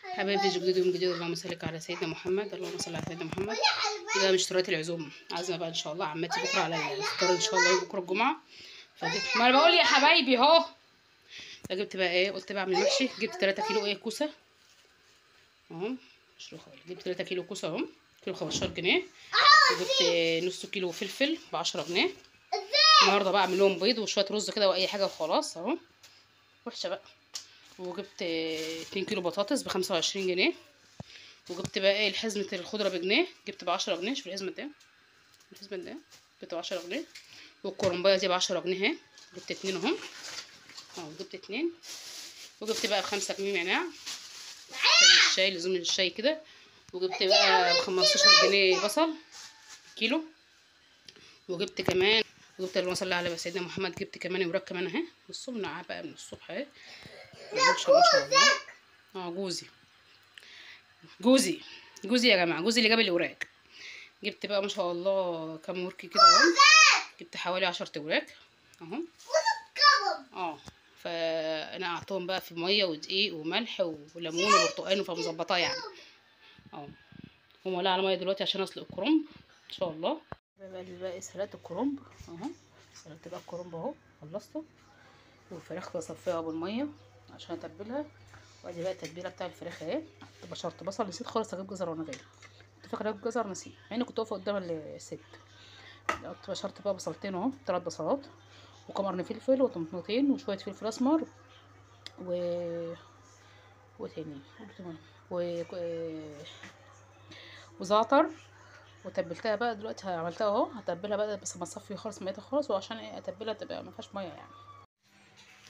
حبايبي فيديو جديد يوم جديد. اللهم صل على سيدنا محمد. اللهم صل على سيدنا محمد. كده مشتريات العزومه عازمه بقى ان شاء الله عمتي بكره على الفطار ان شاء الله، بكره الجمعه. فجبت، ما انا بقول يا حبايبي اهو. فجبت بقى ايه، قلت بعمل محشي. جبت 3 كيلو ايه كوسه اهو، جبت 3 كيلو كوسه اهو، كيلو 15 جنيه. وجبت نص كيلو فلفل ب 10 جنيه. النهارده بقى اعمل لهم بيض وشويه رز كده واي حاجه وخلاص اهو، وحشه بقى. وجبت 2 كيلو بطاطس ب 25 جنيه. وجبت بقى ايه الحزمة الخضرة بجنيه، جبت ب10 جنيه. شوف الحزمة ده، الحزمة ده جبت ب10 جنيه. والكرنباية دي ب10 جنيه اهي، جبت 2 اهم اهو، جبت 2. وجبت بقى ب5 جنيه نعناع عشان الشاي، لزوم الشاي كده. وجبت بقى ب15 جنيه بصل كيلو. وجبت كمان، وجبت اللهم صل على سيدنا محمد، جبت كمان وراك كمان اهي. بصوا منقعة بقى من الصبح اهي، ما شاء الله. جوزي جوزي يا جماعه، جوزي اللي جاب الاوراق. جبت بقى ما شاء الله كام ورك كده اهو، جبت حوالي 10 اوراق اهو. فانا قعدتهم بقى في ميه ودقيق وملح وليمون وبرتقال، فمظبطاه يعني اهو. ومولعه على ميه دلوقتي عشان اسلق الكرنب ان شاء الله. بقى سلقت الكرنب اهو، سلقت بقى الكرنب اهو، خلصته. والفراخ بصفيها بالميه عشان اتبلها. وادي بقى التتبيله بتاع الفراخ اهي. بشرت بصل، نسيت خالص اجيب جزر وانا جايه، كنت فاكره اجيب جزر نسيت، مع اني كنت واقفه قدام الست. بشرت بقى بصلتين اهو، 3 بصلات وقرن فلفل وطماطمتين وشويه فلفل اسمر و وتاني و... وزعتر. وتبلتها بقى دلوقتي، عملتها اهو، هتبلها بقى بس ما اصفي خالص ميتها خالص، وعشان ايه اتبلها تبقى ما فيهاش ميه يعني.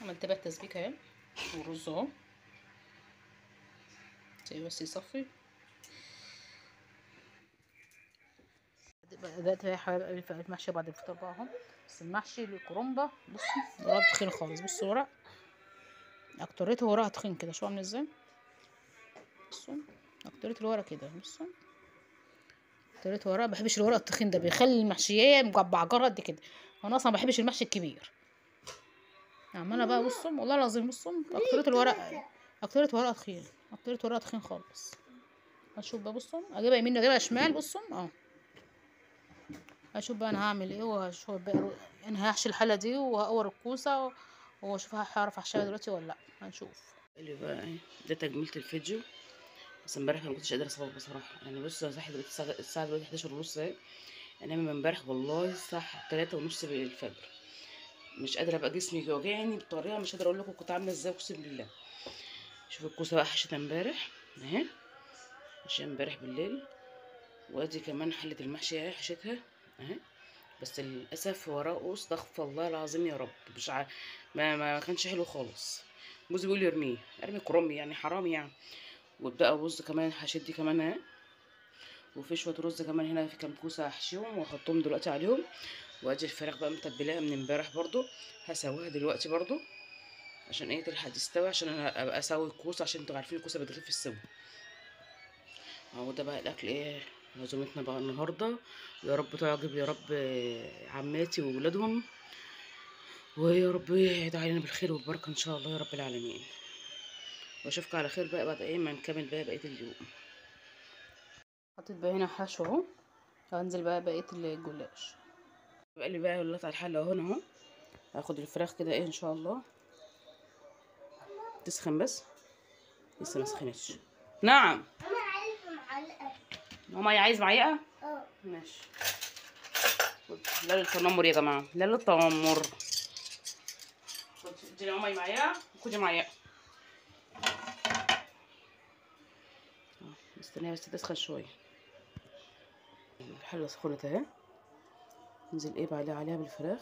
عملت بقى التسبيكه اهي، والرز اهو بس يصفي. بدأت بقى يا حبايبي في المحشي بعد الفطار بقى اهو. بس المحشي الكرنبة بصوا ورق تخين خالص، بصوا ورق اكتريته ورقها تخين كده، شو عامل ازاي. بصوا اكتريت الورق كده، بصوا اكتريت ورق. مبحبش الورق التخين ده، بيخلي المحشية مجعجرة قد كده، وانا اصلا مبحبش المحشي الكبير. عمالة بقى بصوا والله العظيم، بصوا اكتريت الورق، اكتريت ورق تخين، اكتريت ورق تخين خالص. هنشوف بقى، بصوا اجيبها يمين اجيبها شمال، بصوا هشوف بقى انا هعمل ايه، وهشوف بقى انا هحشي الحله دي وهقور الكوسه واشوف هعرف احشيها دلوقتي ولا لا، هنشوف. اللي بقى ايه ده تجميله الفيديو. بس امبارح ما كنتش قادره اصور بصراحه يعني. بص يا صاحبي دلوقتي الساعه دلوقتي 11 ونص اهي. انا من امبارح والله الساعه 3 ونص الفجر مش قادره، ابقى جسمي واجعني بطريقه مش قادره اقول لكم كنت عامله ازاي، اقسم بالله. شوف الكوسه بقى حشيتها امبارح اهي، حشيتها امبارح بالليل. وادي كمان حله المحشي اهي حشيتها اهي. بس للاسف وراه استغفر الله العظيم يا رب، مش ما كانش حلو خالص. جوزي بيقول لي ارميه، ارمي كرمي يعني، حرام يعني. وبقى رز كمان حشيت دي كمان اهي. وفي شويه رز كمان هنا، في كام كوسه هحشيهم واحطهم دلوقتي عليهم. وادي الفراخ بقى متبلاها من امبارح برضو، هسويها دلوقتي برضو عشان ايه تلحق تستوي، عشان انا ابقى اسوي الكوسه، عشان انتوا عارفين الكوسه بتغيب في السوا اهو. ده بقى الاكل ايه عزومتنا بقى النهارده. يا رب تعجب يا رب عماتي وولادهم، ويا رب يعيد علينا بالخير والبركه ان شاء الله يا رب العالمين. واشوفكم على خير بقى بعد ايه ما نكمل بقى بقيه اليوم. حطيت بقى هنا حشو اهو، هنزل بقى بقيه الجلاش. بقى لي بقى ولات على الحله اهو اهو. هاخد الفراخ كده ايه ان شاء الله تسخن، بس لسه ما سخنتش. نعم ماما عايز معلقه. ماشي. لا للتنمر يا جماعه، لا للتنمر. خدي يا ماما معلقه وخدي معلقه. مستنيه بس تسخن شويه. الحله سخنت اهي، ننزل ايه بقى عليها بالفراخ.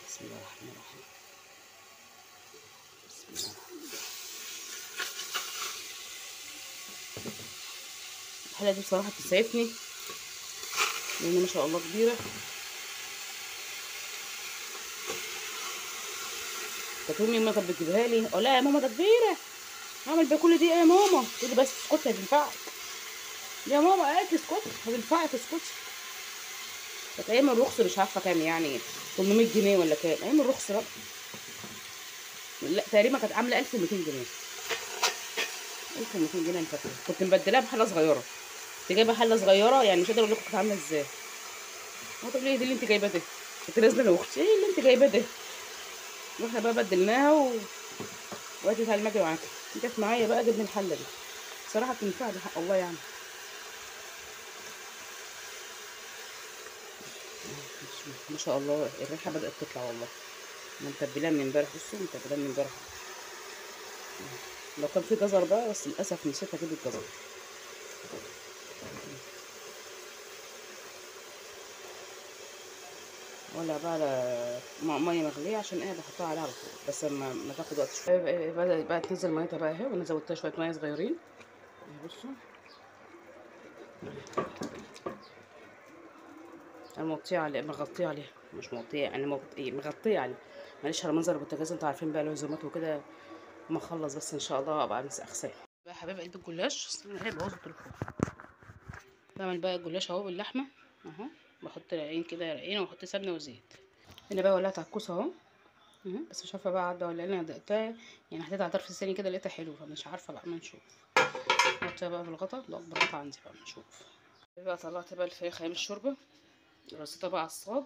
بسم الله الرحمن الرحيم. بسم الله الرحمن الرحيم. الحله دي بصراحه بتسعفني لان ما شاء الله كبيره. كانت امي ما كانت بتجيبها لي، اقول لها يا ماما ده كبيره، اعمل بكل كل دي ايه يا ماما، تقول لي بس اسكتي هتنفعك يا ماما، قالت لي اسكتي هتنفعك اسكتي. كانت ايام الرخص مش عارفه كام يعني، 800 جنيه ولا كام ايام الرخص بقى. لا تقريبا كانت عامله 1200 جنيه. قلت 200 جنيه. انا فاكره كنت مبدلاها بحله صغيره، كنت جايبه حله صغيره يعني مش قادره اقول لكم كانت عامله ازاي. هو طب ليه دي اللي انت جايباه ده؟ كنت نازله انا واختي، ايه اللي انت جايباه ده؟ رحنا بقى بدلناها وقت تعالي المجري معاكي، جت معايا بقى جبنا الحله دي. بصراحه بتنفع بحق الله يعني. ما شاء الله الريحه بدات تطلع والله. انا متبلاه من امبارح، بصوا متبلاه من امبارح. لو كان في جزر بقى بس للاسف نسيت اجيب الجزر. ولا بقى على ميه مغليه عشان ايه بحطها عليها على طول بس ما تاخد وقت شويه. بدات بقى تنزل ميتها بقى اهي، وانا زودتها شويه ميه صغيرين. بصوا انا مغطيه عليه، مغطيه عليها، مش مغطيه انا مغطيه عليه. معلش على منظر البوتاجاز، انتوا عارفين بقى العزومات وكده. ما اخلص بس ان شاء الله ابقى اغسلها بقى يا حبايب قلب الجلاش. استنى هي بوظت التليفون. بعمل بقى الجلاش اهو باللحمه اهو. بحط رقين كده، رقين، واحط سمنه وزيت. هنا بقى ولعت على الكوسه اهو. بس مش عارفه بقى عدى ولا انا دقتها يعني، حطيتها على طرف الثاني كده لقيتها حلوه، فمش عارفه بقى، ما نشوف. حطيها بقى في الغطا، ده اكبر غطا عندي بقى، نشوف. بقى طلعت بقى الفراخ ايام الشوربه، رصيتها بقى على الصاج.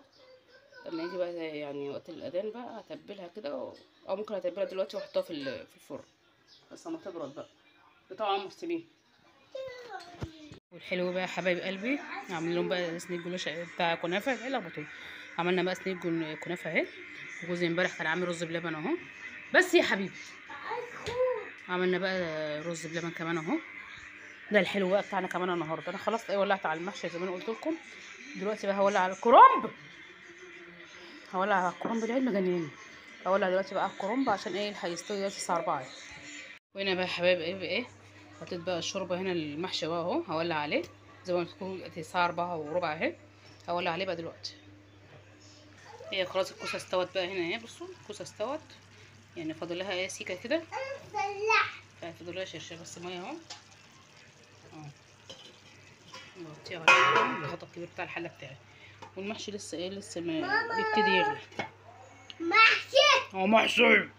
لما يجي بقى يعني وقت الاذان بقى هتبلها كده او ممكن اتبلها دلوقتي واحطها في الفرن بس لما تبرد بقى. طبعا مسلمين. والحلو بقى يا حبايب قلبي، عاملين لهم بقى صينيه جلاش بتاع كنافه ايه لخبطوا. عملنا بقى صينيه كنافه اهي. وجوزي امبارح كان عامل رز بلبن اهو. بس يا حبيبي عملنا بقى رز بلبن كمان اهو. ده الحلو بقى بتاعنا كمان النهارده. انا خلاص ولعت على المحشي زي ما انا قلت لكم. دلوقتي بقى هولع على الكرنب. هولع على الكرنب، العيد مجنني. هولع دلوقتي بقى على الكرنب عشان ايه هيستوي دلوقتي الساعه 4. وهنا بقى يا حبايب ايه حطيت بقى الشوربه هنا المحشي بقى اهو. هولع عليه زي ما قلت لكم الساعه 4:15 اهي. هولع عليه بقى دلوقتي. هي خلاص الكوسه استوت بقى هنا اهي. بصوا الكوسه استوت يعني، فاضل لها ايه سيكه كده. فاضل لها شرشر بس ميه اهو. نغطيها على الغطا الكبير بتاع الحله بتاعي. والمحشي لسه ايه، لسه ما بيبتدي يغلي. محشي. محشي.